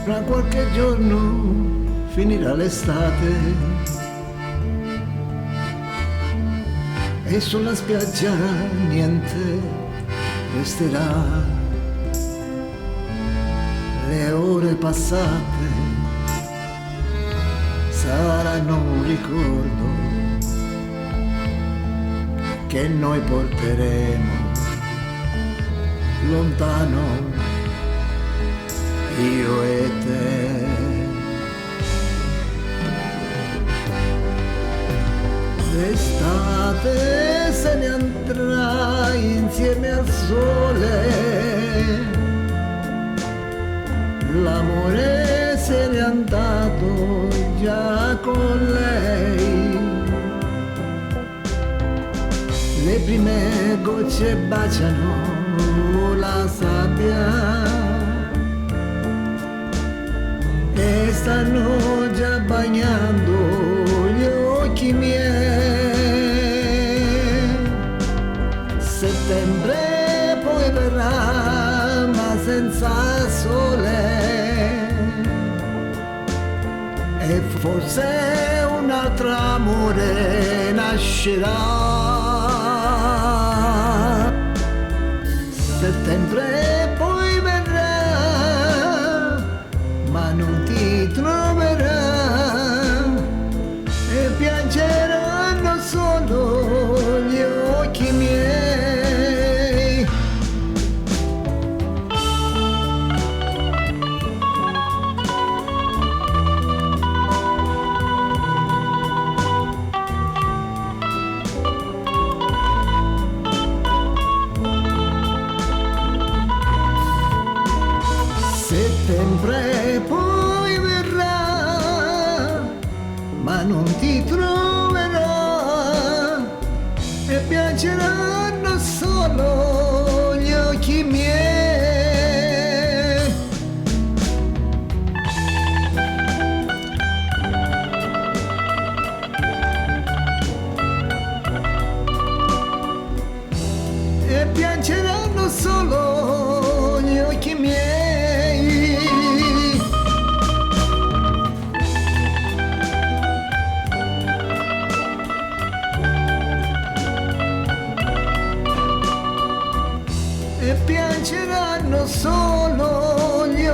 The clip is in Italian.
Fra qualche giorno finirà l'estate e sulla spiaggia niente resterà. Le ore passate saranno un ricordo che noi porteremo lontano, io e te. L'estate se ne andrà insieme al sole, l'amore se n'è andato già con lei. Le prime gocce baciano la sabbia e stanno già bagnando gli occhi miei. Settembre poi verrà ma senza sole e forse un altro amore nascerà. Settembre poi verrà ma non ti troverà e piangeranno solo gli occhi miei. Settembre poi verrà ma non ti troverà e piangeranno solo gli occhi miei. E piangeranno solo gli occhi miei. E piangeranno solo gli